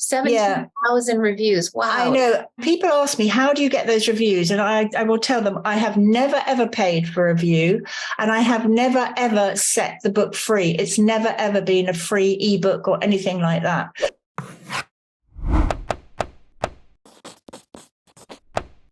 Yeah. 17,000 reviews. Wow. I know. People ask me, how do you get those reviews? And I will tell them, I have never, ever paid for a review, and I have never, ever set the book free. It's never, ever been a free ebook or anything like that.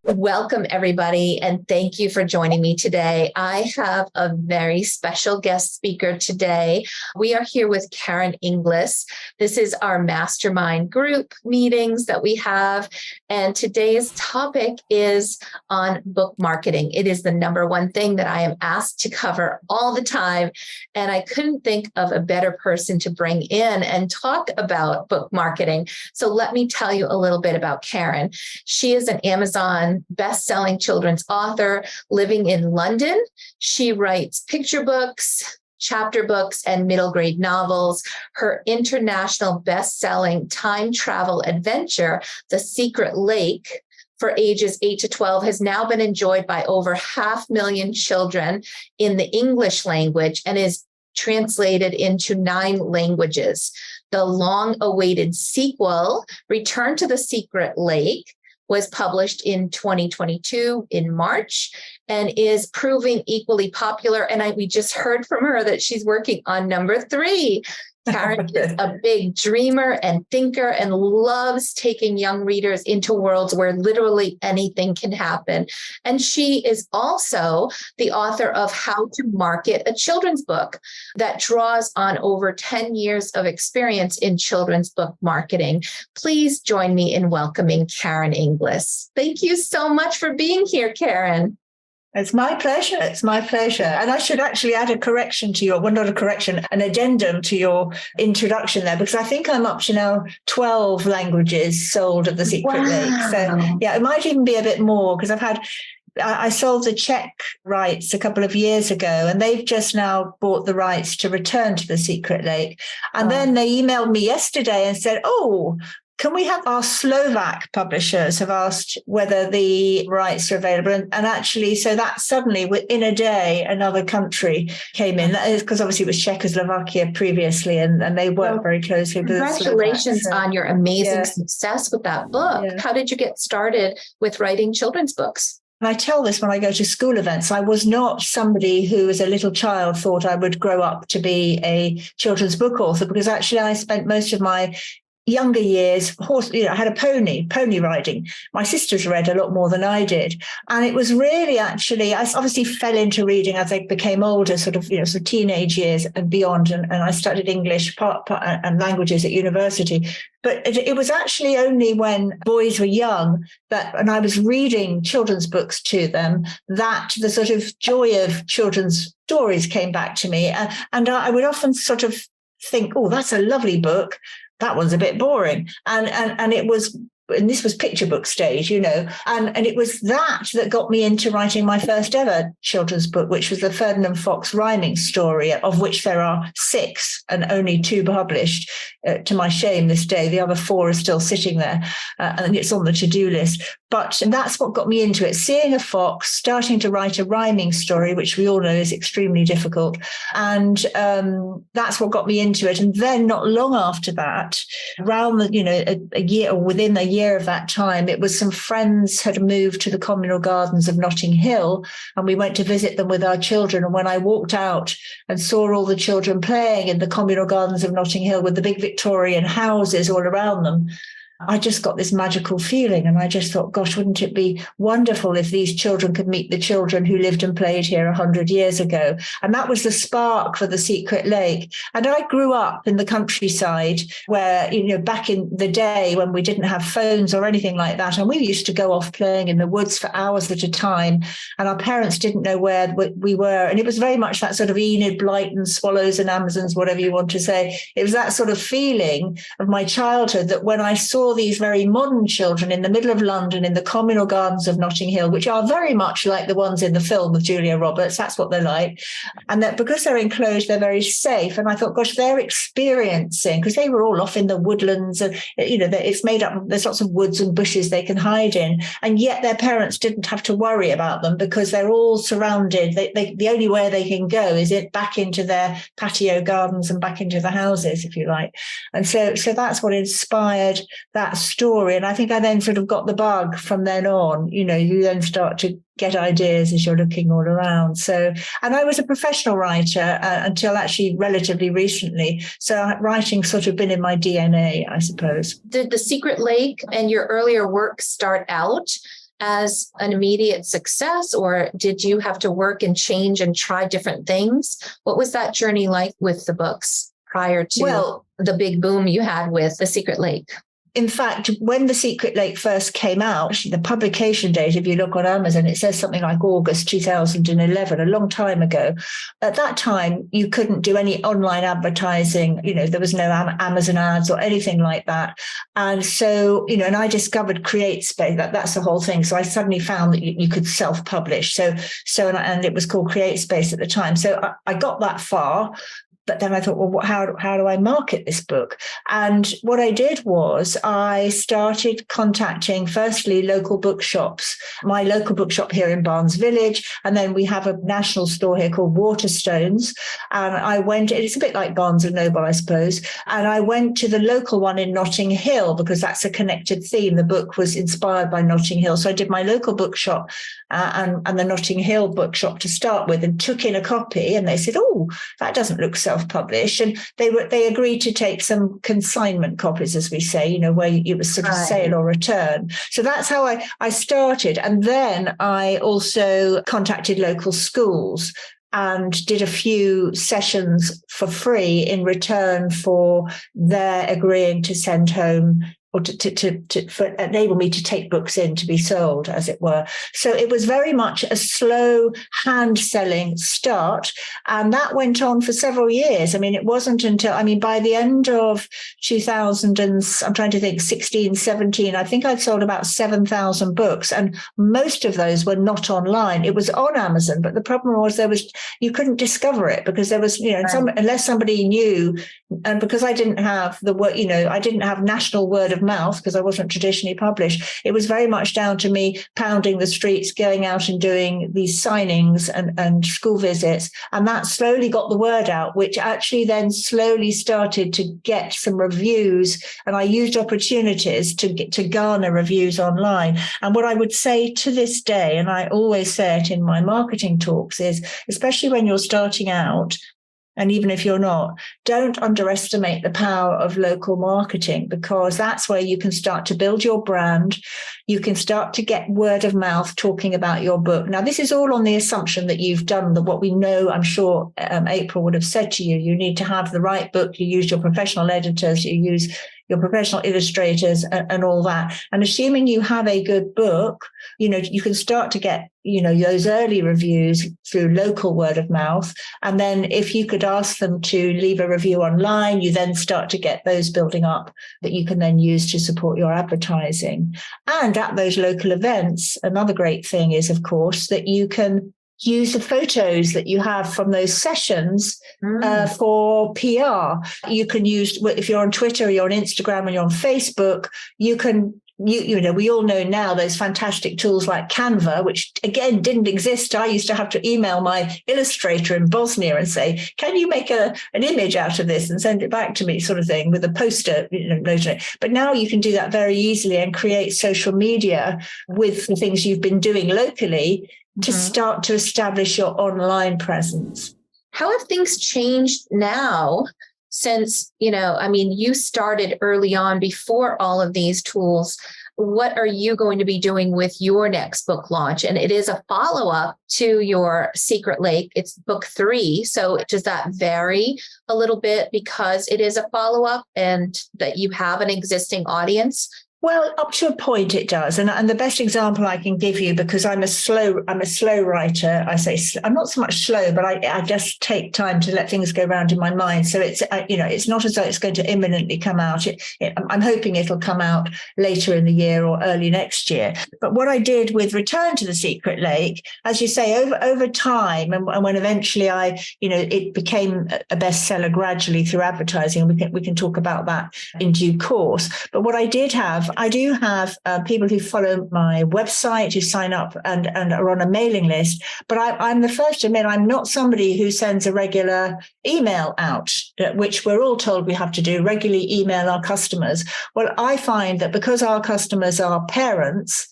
Welcome, everybody, and thank you for joining me today. I have a very special guest speaker today. We are here with Karen Inglis. This is our mastermind group meetings that we have, and today's topic is on book marketing. It is the number one thing that I am asked to cover all the time, and I couldn't think of a better person to bring in and talk about book marketing. So let me tell you a little bit about Karen. She is an Amazon best-selling children's author living in London. She writes picture books, chapter books, and middle grade novels. Her international best-selling time travel adventure, The Secret Lake, for ages 8 to 12, has now been enjoyed by over 500,000 children in the English language and is translated into 9 languages. The long-awaited sequel, Return to the Secret Lake, was published in 2022 in March and is proving equally popular. And we just heard from her that she's working on number 3. Karen is a big dreamer and thinker and loves taking young readers into worlds where literally anything can happen. And she is also the author of How to Market a Children's Book that draws on over 10 years of experience in children's book marketing. Please join me in welcoming Karen Inglis. Thank you so much for being here, Karen. It's my pleasure. It's my pleasure. And I should actually add a correction to an addendum to your introduction there, because I think I'm up to now 12 languages sold of The Secret Lake. So yeah, it might even be a bit more, because I sold the Czech rights a couple of years ago, and they've just now bought the rights to Return to the Secret Lake. And then they emailed me yesterday and said, can we have our Slovak publishers have asked whether the rights are available? And actually, so that suddenly within a day, another country came in. That is because obviously it was Czechoslovakia previously, and they work very closely with the Slovaks. Congratulations on your amazing success with that book. Yeah. How did you get started with writing children's books? And I tell this when I go to school events. I was not somebody who, as a little child, thought I would grow up to be a children's book author, because actually I spent most of my younger years, I had a pony riding. My sisters read a lot more than I did. And it was really actually, I obviously fell into reading as I became older, sort of teenage years and beyond. And I studied English and languages at university. But it was actually only when boys were young and I was reading children's books to them that the sort of joy of children's stories came back to me. And I would often sort of think, that's a lovely book. That one's a bit boring. And it was, and this was picture book stage, and it was that got me into writing my first ever children's book, which was the Ferdinand Fox rhyming story, of which there are 6 and only 2 published. To my shame this day, the other 4 are still sitting there, and it's on the to-do list. But that's what got me into it, seeing a fox, starting to write a rhyming story, which we all know is extremely difficult. And that's what got me into it. And then not long after that, around a year or within a year of that time, it was some friends had moved to the communal gardens of Notting Hill, and we went to visit them with our children. And when I walked out and saw all the children playing in the communal gardens of Notting Hill with the big Victorian houses all around them, I just got this magical feeling. And I just thought, gosh, wouldn't it be wonderful if these children could meet the children who lived and played here 100 years ago? And that was the spark for The Secret Lake. And I grew up in the countryside where, back in the day when we didn't have phones or anything like that. And we used to go off playing in the woods for hours at a time. And our parents didn't know where we were. And it was very much that sort of Enid Blyton, swallows and Amazons, whatever you want to say. It was that sort of feeling of my childhood that when I saw saw these very modern children in the middle of London in the communal gardens of Notting Hill, which are very much like the ones in the film with Julia Roberts. That's what they're like. And that because they're enclosed, they're very safe. And I thought, gosh, they're experiencing, because they were all off in the woodlands and, it's made up, there's lots of woods and bushes they can hide in. And yet their parents didn't have to worry about them because they're all surrounded. The only way they can go is back into their patio gardens and back into the houses, if you like. And so that's what inspired that story. And I think I then sort of got the bug from then on. You then start to get ideas as you're looking all around. So, and I was a professional writer until actually relatively recently. So writing sort of been in my DNA, I suppose. Did The Secret Lake and your earlier work start out as an immediate success, or did you have to work and change and try different things? What was that journey like with the books prior to the big boom you had with The Secret Lake? In fact, when The Secret Lake first came out, the publication date, if you look on Amazon, it says something like August 2011, a long time ago. At that time, you couldn't do any online advertising. There was no Amazon ads or anything like that. And so, and I discovered CreateSpace. That's the whole thing. So I suddenly found that you could self-publish. And it was called CreateSpace at the time. So I got that far. But then I thought, well, how do I market this book? And what I did was I started contacting, firstly, local bookshops, my local bookshop here in Barnes Village. And then we have a national store here called Waterstones. And I went, it's a bit like Barnes and Noble, I suppose. And I went to the local one in Notting Hill because that's a connected theme. The book was inspired by Notting Hill. So I did my local bookshop and the Notting Hill bookshop to start with and took in a copy. And they said, oh, that doesn't look self-published, and they agreed to take some consignment copies, as we say, where it was sort of sale or return. So that's how I started. And then I also contacted local schools and did a few sessions for free in return for their agreeing to send home or to enable me to take books in to be sold, as it were. So it was very much a slow hand-selling start. And that went on for several years. It wasn't until, by the end of 2000 and I'm trying to think, 16, 17, I think I'd sold about 7,000 books. And most of those were not online. It was on Amazon. But the problem was you couldn't discover it because there was, unless somebody knew. And because I didn't have I didn't have national word of mouth because I wasn't traditionally published. It was very much down to me pounding the streets, going out and doing these signings and school visits. And that slowly got the word out, which actually then slowly started to get some reviews. And I used opportunities to garner reviews online. And what I would say to this day, and I always say it in my marketing talks, is especially when you're starting out, and even if you're not, don't underestimate the power of local marketing, because that's where you can start to build your brand. You can start to get word of mouth talking about your book. Now, this is all on the assumption that you've done what we know, I'm sure April would have said to you. You need to have the right book. You use your professional editors. You use your professional illustrators and all that. And assuming you have a good book, you can start to get, those early reviews through local word of mouth. And then if you could ask them to leave a review online, you then start to get those building up that you can then use to support your advertising. And at those local events, another great thing is, of course, that you can use the photos that you have from those sessions for PR. You can use, if you're on Twitter, or you're on Instagram, and you're on Facebook, you can, we all know now those fantastic tools like Canva, which again didn't exist. I used to have to email my illustrator in Bosnia and say, can you make an image out of this and send it back to me, sort of thing, with a poster, But now you can do that very easily and create social media with the things you've been doing locally to start to establish your online presence. How have things changed now since, you started early on before all of these tools? What are you going to be doing with your next book launch? And it is a follow-up to your Secret Lake. It's book 3. So does that vary a little bit because it is a follow-up and that you have an existing audience Well, up to a point it does, and the best example I can give you, because I'm a slow writer. I'm not so much slow, but I just take time to let things go around in my mind. So it's not as though it's going to imminently come out. I'm hoping it'll come out later in the year or early next year. But what I did with Return to the Secret Lake, as you say, over time, and when eventually it became a bestseller gradually through advertising, and we can talk about that in due course. But what I do have people who follow my website, who sign up and are on a mailing list. But I'm the first to admit I'm not somebody who sends a regular email out, which we're all told we have to do, regularly email our customers. Well, I find that because our customers are parents,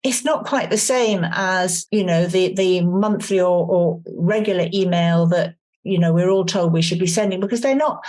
it's not quite the same as, the monthly or regular email that we're all told we should be sending, because they're not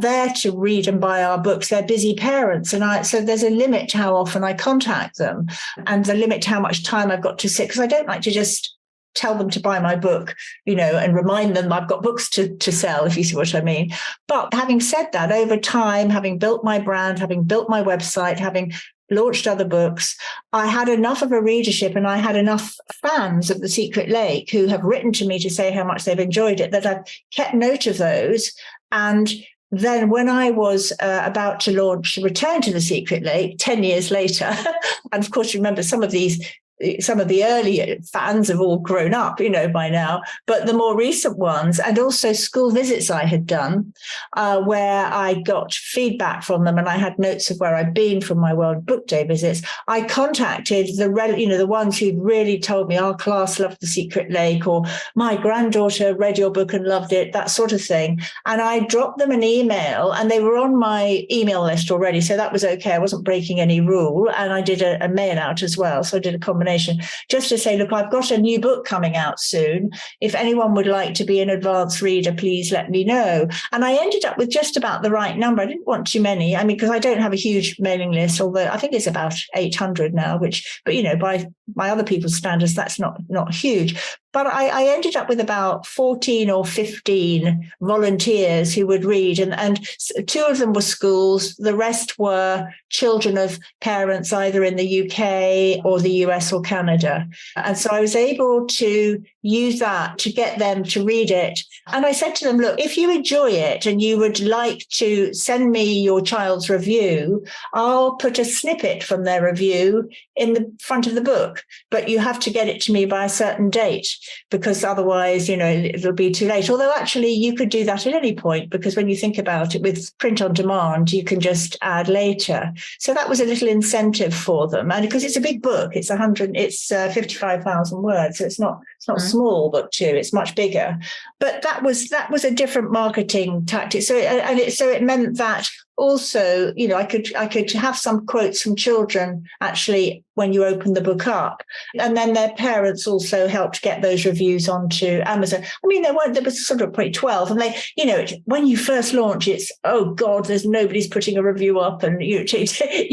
there to read and buy our books. They're busy parents. So there's a limit to how often I contact them, and the limit to how much time I've got to sit, because I don't like to just tell them to buy my book, and remind them I've got books to sell, if you see what I mean. But having said that, over time, having built my brand, having built my website, having launched other books, I had enough of a readership, and I had enough fans of The Secret Lake who have written to me to say how much they've enjoyed it, that I've kept note of those. And then when I was about to launch Return to the Secret Lake 10 years later, and of course, remember some of the early fans have all grown up, by now, but the more recent ones, and also school visits I had done, where I got feedback from them, and I had notes of where I'd been from my World Book Day visits. I contacted the ones who'd really told me our class loved The Secret Lake, or my granddaughter read your book and loved it, that sort of thing. And I dropped them an email, and they were on my email list already, so that was okay. I wasn't breaking any rule, and I did a mail out as well. So I did a combination, just to say, look, I've got a new book coming out soon. If anyone would like to be an advanced reader, please let me know. And I ended up with just about the right number. I didn't want too many. I mean, because I don't have a huge mailing list, although I think it's about 800 now, but by other people's standards, that's not huge. But I ended up with about 14 or 15 volunteers who would read. And two of them were schools. The rest were children of parents either in the UK or the US or Canada. And so I was able to use that to get them to read it. And I said to them, look, if you enjoy it and you would like to send me your child's review, I'll put a snippet from their review in the front of the book. But you have to get it to me by a certain date, because otherwise, it'll be too late. Although actually you could do that at any point, because when you think about it, with print on demand, you can just add later. So that was a little incentive for them. And because it's a big book, it's 55,000 words. So it's not a small book too. It's much bigger. But that was a different marketing tactic. So it meant that also, I could have some quotes from children actually when you open the book up, and then their parents also helped get those reviews onto Amazon. I mean, there was sort of probably 12, and they, when you first launch, it's, oh God, there's nobody's putting a review up, and you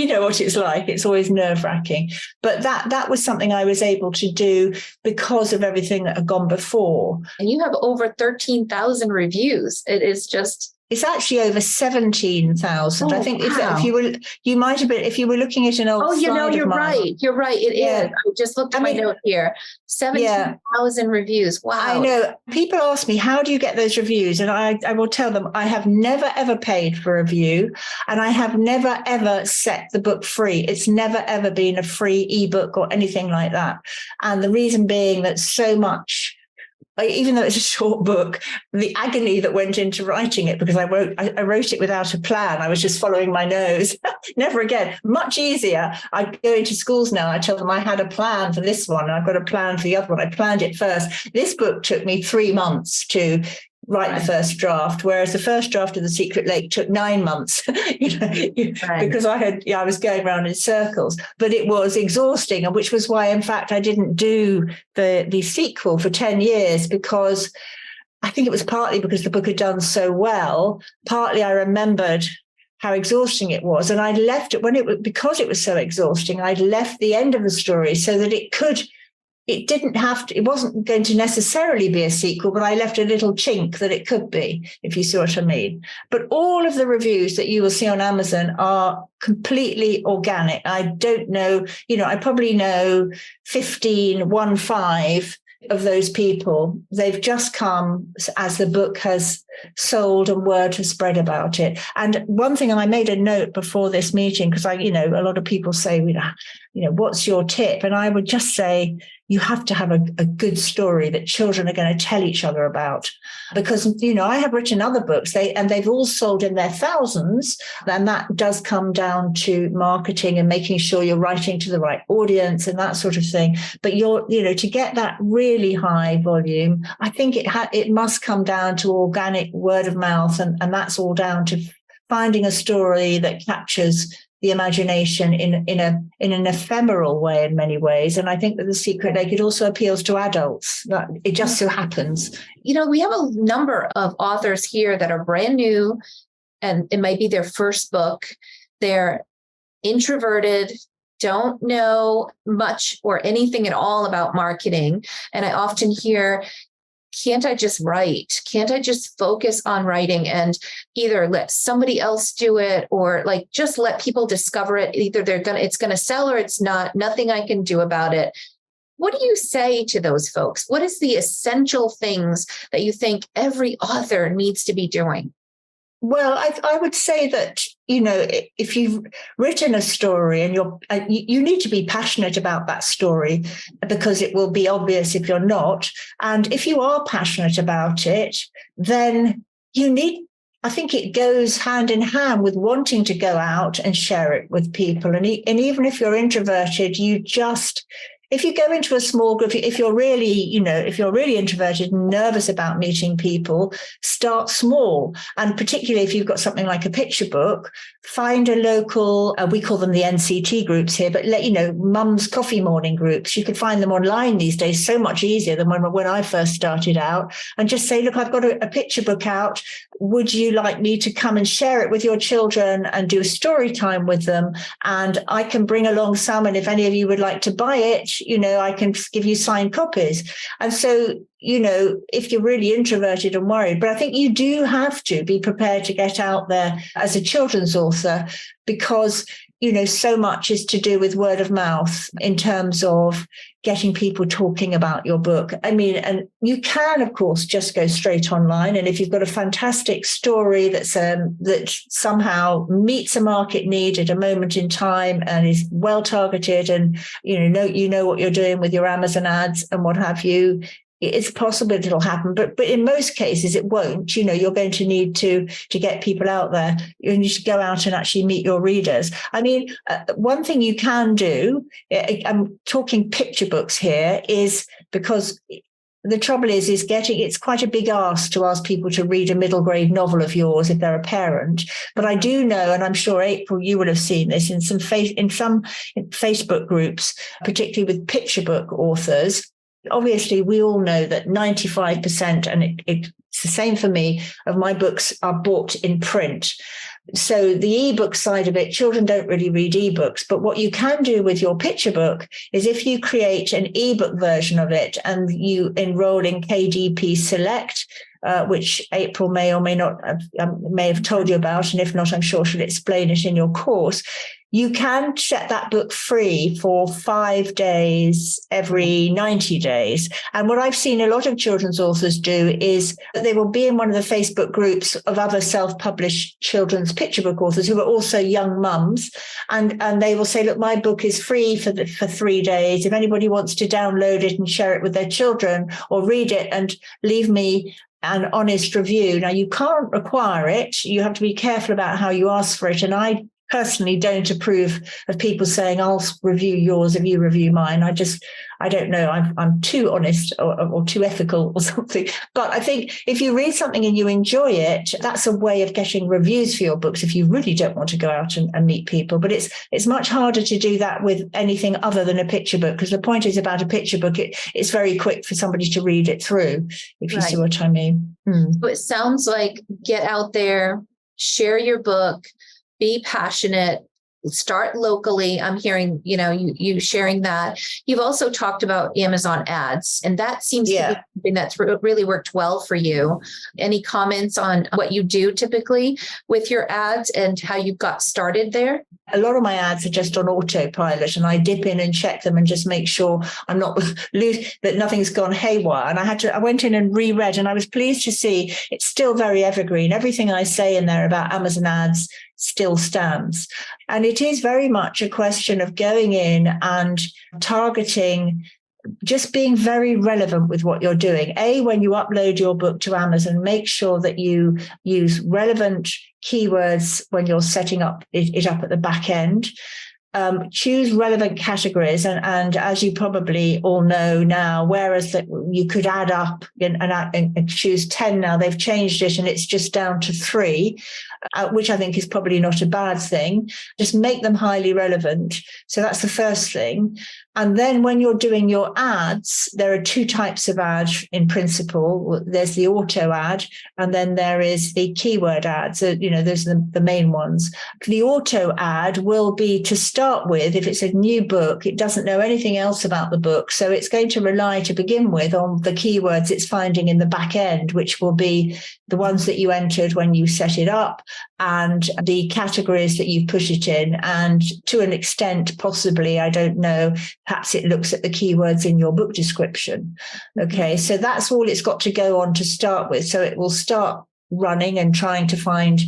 know what it's like. It's always nerve-wracking. But that was something I was able to do because of everything that had gone before. And you have over 13,000 reviews. It is just... It's actually over 17,000. I think wow. You might have been, if you were looking at an old slide you're of mine. Right. You're right. It is. I just looked at my note here. 17,000 reviews. Wow. I know. People ask me, how do you get those reviews? And I will tell them, I have never, ever paid for a review, and I have never, ever set the book free. It's never, ever been a free ebook or anything like that. And the reason being that so much, even though it's a short book, the agony that went into writing it, because I wrote it without a plan. I was just following my nose. Never again. Much easier. I go into schools now. I tell them I had a plan for this one, and I've got a plan for the other one. I planned it first. This book took me 3 months to write the first draft, whereas the first draft of The Secret Lake took 9 months, because I was going around in circles. But it was exhausting, and which was why, in fact, I didn't do the sequel for 10 years, because I think it was partly because the book had done so well. Partly I remembered how exhausting it was, and I'd left it because it was so exhausting. I'd left the end of the story so that it could it didn't have to, it wasn't going to necessarily be a sequel, but I left a little chink that it could be, if you see what I mean. But all of the reviews that you will see on Amazon are completely organic. I don't know, I probably know 15 of those people. They've just come as the book has sold and word has spread about it. And one thing, and I made a note before this meeting, because a lot of people say, what's your tip? And I would just say, you have to have a good story that children are going to tell each other about. Because, I have written other books, they've all sold in their thousands. And that does come down to marketing and making sure you're writing to the right audience and that sort of thing. But to get that really high volume, I think it must come down to organic word of mouth. And that's all down to finding a story that captures the imagination in an ephemeral way in many ways. And I think that The Secret Lake, it also appeals to adults. It just so happens. We have a number of authors here that are brand new, and it might be their first book. They're introverted, don't know much or anything at all about marketing. And I often hear, can't I just write? Can't I just focus on writing and either let somebody else do it, or just let people discover it? Either it's going to sell or it's not, nothing I can do about it. What do you say to those folks? What is the essential things that you think every author needs to be doing? Well, I would say that, if you've written a story and you need to be passionate about that story, because it will be obvious if you're not. And if you are passionate about it, then I think it goes hand in hand with wanting to go out and share it with people. And even if you're introverted, if you go into a small group, if you're really introverted and nervous about meeting people, start small. And particularly if you've got something like a picture book, find a local, we call them the NCT groups here, but mum's coffee morning groups. You can find them online these days, so much easier than when I first started out. And just say, look, I've got a picture book out. Would you like me to come and share it with your children and do a story time with them? And I can bring along some. And if any of you would like to buy it, I can give you signed copies. And so, if you're really introverted and worried, but I think you do have to be prepared to get out there as a children's author, because, so much is to do with word of mouth in terms of getting people talking about your book. I mean, and you can, of course, just go straight online. And if you've got a fantastic story that somehow meets a market need at a moment in time and is well targeted, and you know what you're doing with your Amazon ads and what have you, it's possible it'll happen, but in most cases it won't. You're going to need to get people out there. You need to go out and actually meet your readers. I mean, one thing you can do, I'm talking picture books here, is because the trouble is it's quite a big ask to ask people to read a middle grade novel of yours if they're a parent. But I do know, and I'm sure April, you would have seen this in some Facebook groups, particularly with picture book authors. Obviously, we all know that 95%, and it's the same for me, of my books are bought in print. So the ebook side of it, children don't really read ebooks. But what you can do with your picture book is if you create an ebook version of it and you enroll in KDP Select, which April may or may not may have told you about, and if not, I'm sure she'll explain it in your course. You can set that book free for 5 days every 90 days. And what I've seen a lot of children's authors do is that they will be in one of the Facebook groups of other self-published children's picture book authors who are also young mums. And they will say, look, my book is free for 3 days. If anybody wants to download it and share it with their children or read it and leave me an honest review. Now, you can't require it. You have to be careful about how you ask for it. And I personally don't approve of people saying, I'll review yours if you review mine. I don't know. I'm too honest or too ethical or something. But I think if you read something and you enjoy it, that's a way of getting reviews for your books if you really don't want to go out and meet people. But it's much harder to do that with anything other than a picture book, because the point is about a picture book, it's very quick for somebody to read it through, if you see what I mean. So it sounds like get out there, share your book, be passionate, start locally. I'm hearing, you sharing that. You've also talked about Amazon ads, and that seems to be something that's really worked well for you. Any comments on what you do typically with your ads and how you got started there? A lot of my ads are just on autopilot, and I dip in and check them and just make sure I'm not that nothing's gone haywire. And I went in and reread, and I was pleased to see it's still very evergreen. Everything I say in there about Amazon ads still stands. And it is very much a question of going in and targeting, just being very relevant with what you're doing. When you upload your book to Amazon, make sure that you use relevant keywords when you're setting it up at the back end. Choose relevant categories. And as you probably all know now, whereas that you could add up and choose 10 now, they've changed it and it's just down to 3, which I think is probably not a bad thing. Just make them highly relevant. So that's the first thing. And then when you're doing your ads, there are 2 types of ads in principle. There's the auto ad, and then there is the keyword ad. So, those are the main ones. The auto ad will be, to start with, if it's a new book, it doesn't know anything else about the book. So it's going to rely to begin with on the keywords it's finding in the back end, which will be the ones that you entered when you set it up and the categories that you put it in. And to an extent, possibly, I don't know, perhaps it looks at the keywords in your book description. Okay, so that's all it's got to go on to start with. So it will start running and trying to find,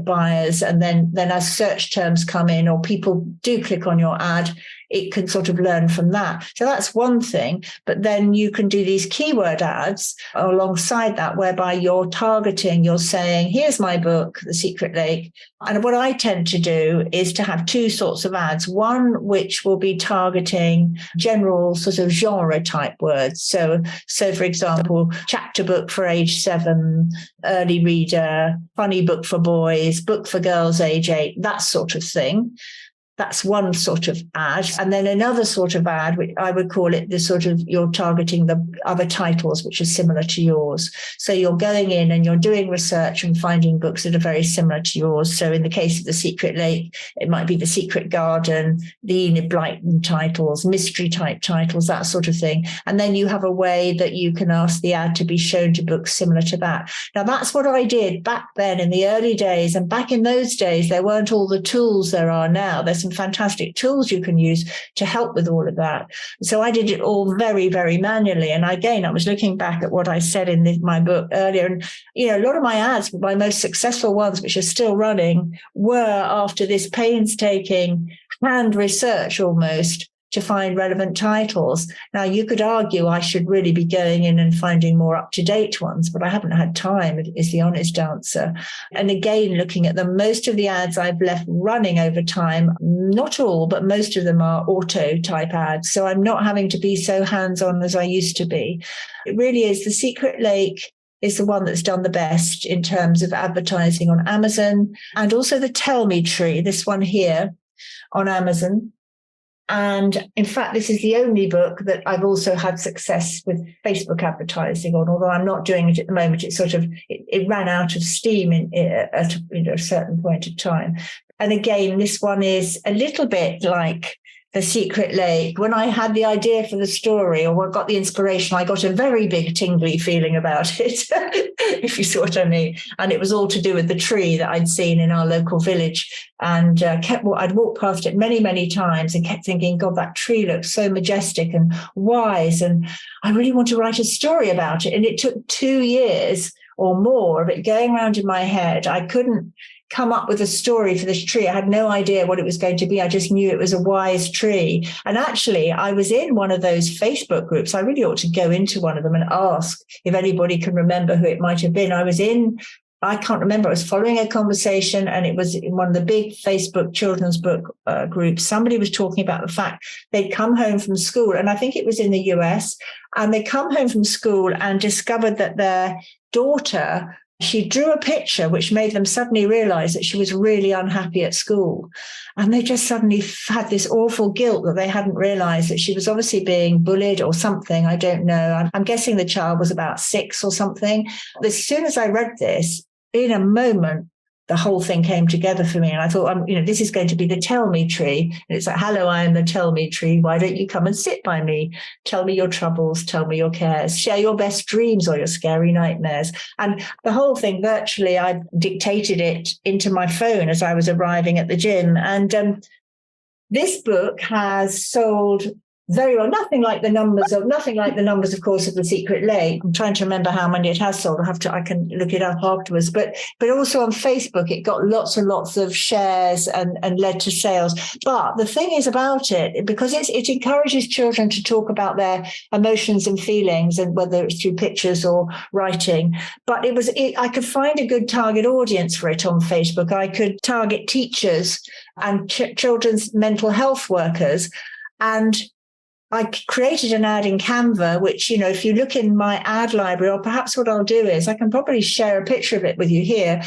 buyers. And then as search terms come in or people do click on your ad, it can sort of learn from that. So that's one thing. But then you can do these keyword ads alongside that, whereby you're targeting, you're saying, here's my book, The Secret Lake. And what I tend to do is to have 2 sorts of ads. One, which will be targeting general sort of genre type words. So for example, chapter book for age 7, early reader, funny book for boys, book for girls age 8, that sort of thing. That's one sort of ad. And then another sort of ad, which I would call it the sort of, you're targeting the other titles, which are similar to yours. So you're going in and you're doing research and finding books that are very similar to yours. So in the case of The Secret Lake, it might be The Secret Garden, the Enid Blyton titles, mystery type titles, that sort of thing. And then you have a way that you can ask the ad to be shown to books similar to that. Now, that's what I did back then in the early days. And back in those days, there weren't all the tools there are now. There's some fantastic tools you can use to help with all of that. So I did it all very, very manually. And again, I was looking back at what I said in my book earlier. And, a lot of my ads, my most successful ones, which are still running, were after this painstaking hand research almost to find relevant titles. Now, you could argue I should really be going in and finding more up-to-date ones, but I haven't had time, is the honest answer. And again, looking at them, most of the ads I've left running over time, not all, but most of them are auto type ads. So I'm not having to be so hands-on as I used to be. It really is. The Secret Lake is the one that's done the best in terms of advertising on Amazon, and also the Tell Me Tree, this one here on Amazon. And in fact, this is the only book that I've also had success with Facebook advertising on, although I'm not doing it at the moment. It's sort of, it ran out of steam at a certain point of time. And again, this one is a little bit like The Secret Lake. When I had the idea for the story, or got the inspiration, I got a very big tingly feeling about it, if you see what I mean. And it was all to do with the tree that I'd seen in our local village, and I'd walked past it many, many times and kept thinking, God, that tree looks so majestic and wise, and I really want to write a story about it. And it took 2 years or more of it going around in my head. I couldn't come up with a story for this tree. I had no idea what it was going to be. I just knew it was a wise tree. And actually, I was in one of those Facebook groups. I really ought to go into one of them and ask if anybody can remember who it might have been. I can't remember. I was following a conversation, and it was in one of the big Facebook children's book groups. Somebody was talking about the fact they'd come home from school, and I think it was in the US, and they'd come home from school and discovered that their daughter, she drew a picture which made them suddenly realize that she was really unhappy at school. And they just suddenly had this awful guilt that they hadn't realized that she was obviously being bullied or something. I don't know. I'm guessing the child was about 6 or something. As soon as I read this, in a moment, the whole thing came together for me. And I thought, this is going to be the tell me tree. And it's like, hello, I am the tell me tree. Why don't you come and sit by me? Tell me your troubles, tell me your cares, share your best dreams or your scary nightmares. And the whole thing, virtually, I dictated it into my phone as I was arriving at the gym. And this book has sold very well, nothing like the numbers, of course, of The Secret Lake. I'm trying to remember how many it has sold. I can look it up afterwards. But also on Facebook, it got lots and lots of shares and led to sales. But the thing is about it, because it encourages children to talk about their emotions and feelings, and whether it's through pictures or writing. But I could find a good target audience for it on Facebook. I could target teachers and children's mental health workers. And I created an ad in Canva, which, if you look in my ad library, or perhaps what I'll do is I can probably share a picture of it with you here.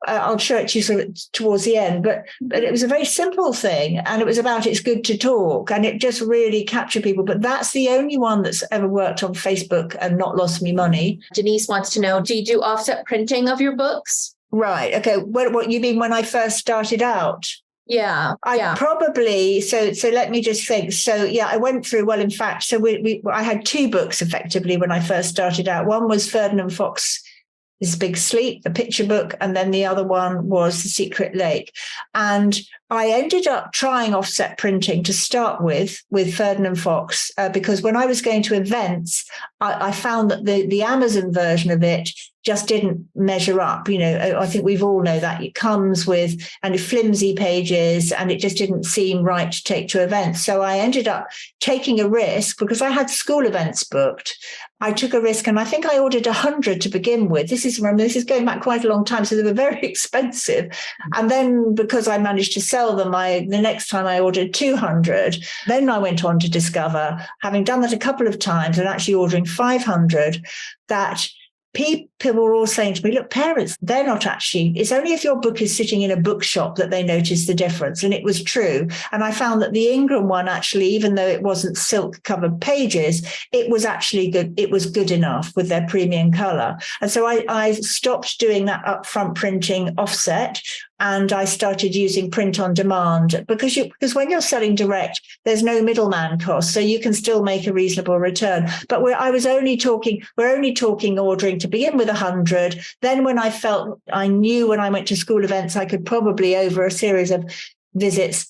I'll show it to you sort of towards the end, but it was a very simple thing, and it was about it's good to talk, and it just really captured people. But that's the only one that's ever worked on Facebook and not lost me money. Denise wants to know, do you do offset printing of your books? Right. Okay. What you mean when I first started out? Yeah. Probably. So let me just think. So yeah, I went through, well, in fact, so I had two books effectively when I first started out. One was Ferdinand Fox, This Big Sleep, the picture book. And then the other one was The Secret Lake. And I ended up trying offset printing to start with Ferdinand Fox, because when I was going to events, I found that the Amazon version of it just didn't measure up. I think we've all know that it comes with flimsy pages, and it just didn't seem right to take to events. So I ended up taking a risk because I had school events booked. I took a risk, and I think I ordered 100 to begin with. This is going back quite a long time, so they were very expensive. And then because I managed to sell them, the next time I ordered 200. Then I went on to discover, having done that a couple of times and actually ordering 500, that people were all saying to me, look, parents, they're not actually, it's only if your book is sitting in a bookshop that they notice the difference. And it was true. And I found that the Ingram one, actually, even though it wasn't silk covered pages, it was actually good. It was good enough with their premium color. And so I stopped doing that upfront printing offset. And I started using print on demand because when you're selling direct, there's no middleman cost, so you can still make a reasonable return. But we're only talking ordering to begin with 100. Then when I knew when I went to school events, I could probably, over a series of visits,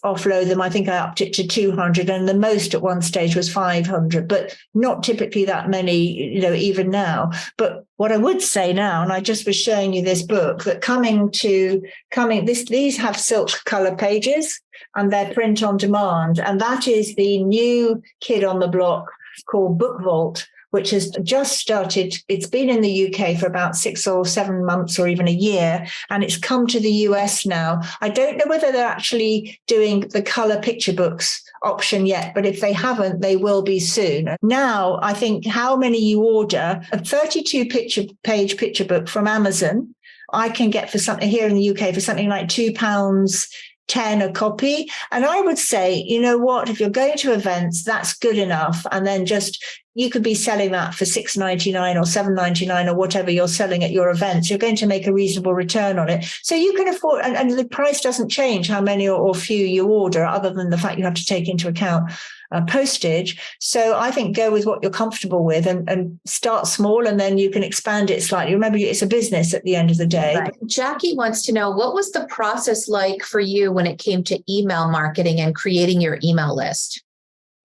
offload them. I think I upped it to 200, and the most at one stage was 500, but not typically that many, even now. But what I would say now, and I just was showing you this book, that these have silk color pages and they're print on demand. And that is the new kid on the block called Book Vault, which has just started. It's been in the UK for about 6 or 7 months or even a year, and it's come to the US now. I don't know whether they're actually doing the color picture books option yet, but if they haven't, they will be soon. Now, I think how many you order, a 32 page picture book from Amazon, I can get for something here in the UK for something like £2.10 a copy. And I would say, you know what, if you're going to events, that's good enough. And then you could be selling that for $6.99 or $7.99 or whatever you're selling at your events. You're going to make a reasonable return on it. So you can afford, and the price doesn't change how many or few you order, other than the fact you have to take into account postage. So I think go with what you're comfortable with and start small, and then you can expand it slightly. Remember, it's a business at the end of the day. Right. Jackie wants to know, what was the process like for you when it came to email marketing and creating your email list?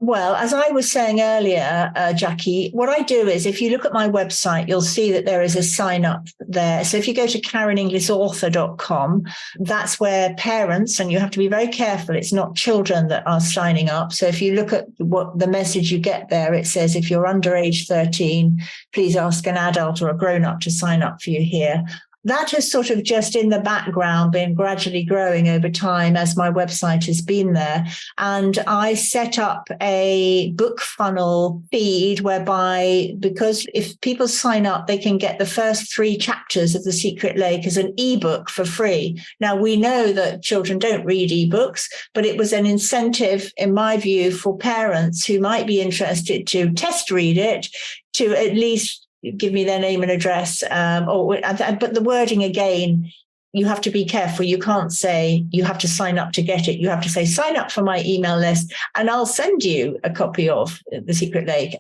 Well, as I was saying earlier, Jackie, what I do is, if you look at my website, you'll see that there is a sign up there. So if you go to KarenInglisAuthor.com, that's where parents, and you have to be very careful, it's not children that are signing up. So if you look at what the message you get there, it says, if you're under age 13, please ask an adult or a grown-up to sign up for you here. That has sort of just in the background been gradually growing over time as my website has been there. And I set up a book funnel feed whereby, because if people sign up, they can get the first 3 chapters of The Secret Lake as an ebook for free. Now, we know that children don't read ebooks, but it was an incentive, in my view, for parents who might be interested to test read it, to at least give me their name and address, but the wording again you have to be careful. You can't say you have to sign up to get it. You have to say, sign up for my email list and I'll send you a copy of The Secret Lake,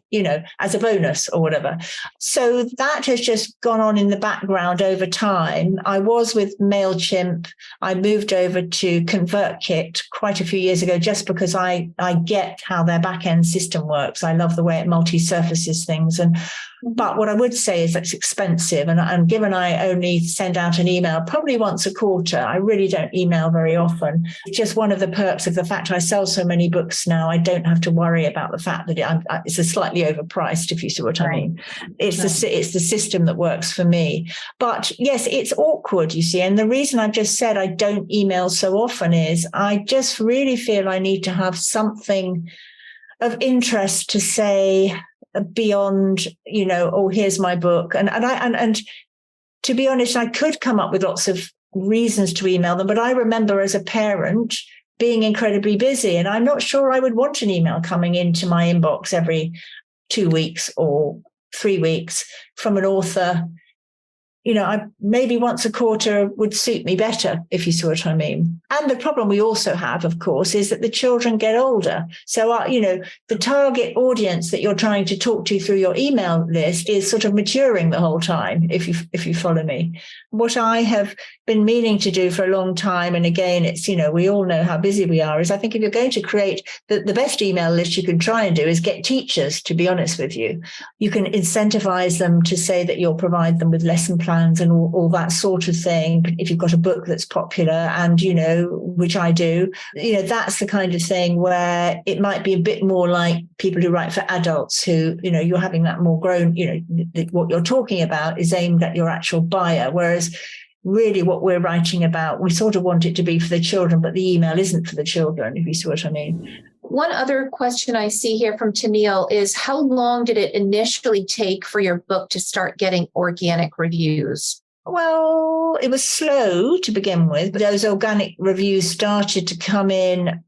as a bonus or whatever. So that has just gone on in the background over time. I was with MailChimp. I moved over to ConvertKit quite a few years ago, just because I get how their back-end system works. I love the way it multi-surfaces things. But what I would say is that it's expensive. And given I only send out an email probably once a quarter, I really don't email very often. It's just one of the perks of the fact I sell so many books now. I don't have to worry about the fact that it's a slightly overpriced, if you see what I mean. It's the system that works for me. But yes, it's awkward, you see. And the reason I've just said I don't email so often is I just really feel I need to have something of interest to say beyond, oh, here's my book. And to be honest, I could come up with lots of reasons to email them, but I remember as a parent being incredibly busy, and I'm not sure I would want an email coming into my inbox every 2 weeks or 3 weeks from an author. I maybe once a quarter would suit me better, if you see what I mean. And the problem we also have, of course, is that the children get older. So, the target audience that you're trying to talk to through your email list is sort of maturing the whole time, if you follow me. What I have been meaning to do for a long time, and again, it's, we all know how busy we are, is I think if you're going to create the best email list you can try and do is get teachers, to be honest with you. You can incentivize them to say that you'll provide them with lesson plans and all that sort of thing. If you've got a book that's popular and, which I do, that's the kind of thing where it might be a bit more like people who write for adults who, you're having that more grown, what you're talking about is aimed at your actual buyer. Whereas really what we're writing about, we sort of want it to be for the children, but the email isn't for the children, if you see what I mean. One other question I see here from Tennille is, how long did it initially take for your book to start getting organic reviews? Well, it was slow to begin with, but those organic reviews started to come in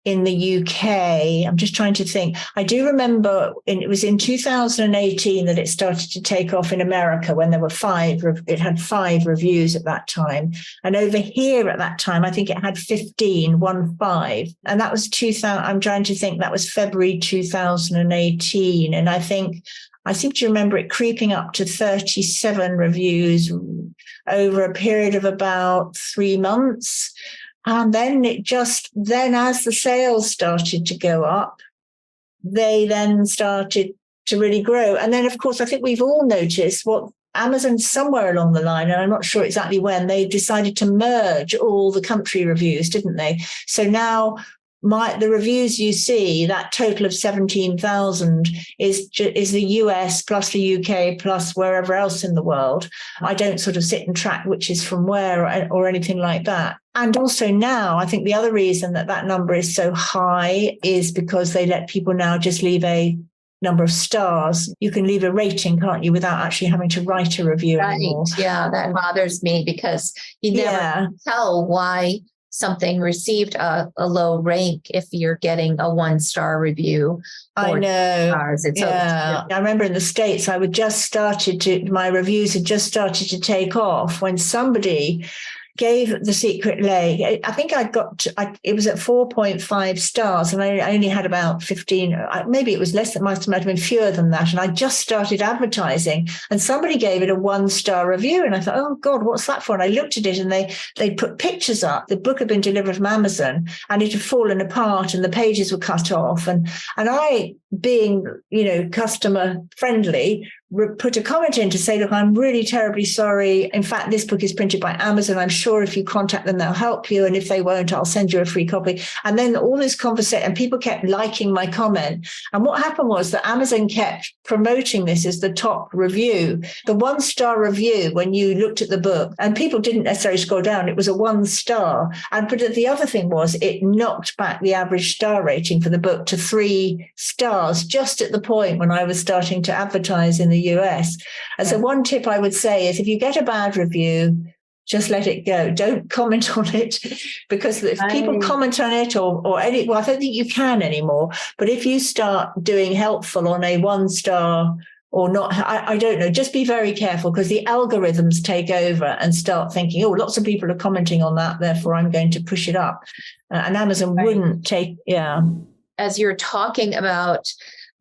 the UK. I'm just trying to think. I do remember it was in 2018 that it started to take off in America, when there were it had 5 reviews at that time. And over here at that time, I think it had 15. And that was 2000. I'm trying to think, that was February 2018. And I seem to remember it creeping up to 37 reviews over a period of about 3 months. And then as the sales started to go up, they then started to really grow. And then, of course, I think we've all noticed what Amazon, somewhere along the line, and I'm not sure exactly when, they decided to merge all the country reviews, didn't they? So now the reviews you see, that total of 17,000 is the US plus the UK plus wherever else in the world. I don't sort of sit and track which is from where or anything like that. And also now, I think the other reason that number is so high is because they let people now just leave a number of stars. You can leave a rating, can't you, without actually having to write a review anymore. Yeah, that bothers me because you never tell why something received a low rank if you're getting a 1-star review. I know. Stars. I remember in the States, my reviews had just started to take off when somebody gave The Secret Lake. I think it was at 4.5 stars, and I only had about 15, maybe it was less, it might have been fewer than that. And I just started advertising, and somebody gave it a 1-star review. And I thought, oh God, what's that for? And I looked at it, and they put pictures up. The book had been delivered from Amazon, and it had fallen apart, and the pages were cut off. And I, being, customer friendly, put a comment in to say, look, I'm really terribly sorry. In fact, this book is printed by Amazon. I'm sure if you contact them, they'll help you. And if they won't, I'll send you a free copy. And then all this conversation, and people kept liking my comment. And what happened was that Amazon kept promoting this as the top review, the 1-star review when you looked at the book. And people didn't necessarily scroll down. It was a 1-star. But the other thing was it knocked back the average star rating for the book to 3 stars, just at the point when I was starting to advertise in the US. And so one tip I would say is, if you get a bad review, just let it go. Don't comment on it, because if people comment on it or any, well, I don't think you can anymore. But if you start doing helpful on a 1-star or not. I don't know. Just be very careful, because the algorithms take over and start thinking, oh, lots of people are commenting on that, therefore I'm going to push it up. And Amazon wouldn't take, As you're talking about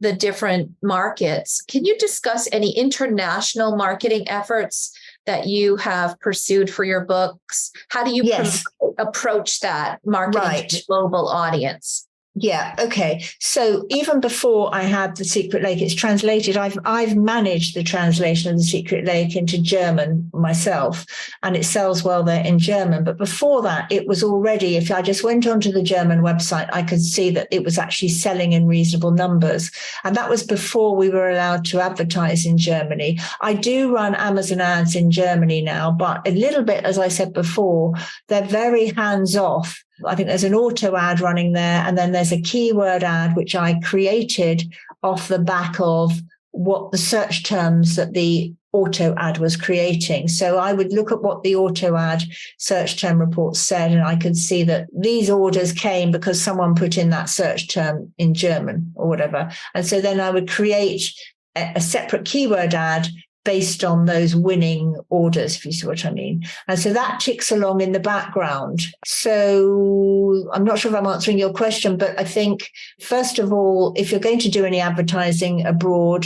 the different markets, can you discuss any international marketing efforts that you have pursued for your books? How do you approach that marketing to the global audience? Yeah. Okay. So even before I had The Secret Lake, it's translated. I've managed the translation of The Secret Lake into German myself, and it sells well there in German. But before that, it was already, if I just went onto the German website, I could see that it was actually selling in reasonable numbers. And that was before we were allowed to advertise in Germany. I do run Amazon ads in Germany now, but a little bit, as I said before, they're very hands-off. I think there's an auto ad running there, and then there's a keyword ad, which I created off the back of what the search terms that the auto ad was creating. So I would look at what the auto ad search term report said, and I could see that these orders came because someone put in that search term in German or whatever. And so then I would create a separate keyword ad based on those winning orders, if you see what I mean. And so that ticks along in the background. So I'm not sure if I'm answering your question, but I think, first of all, if you're going to do any advertising abroad,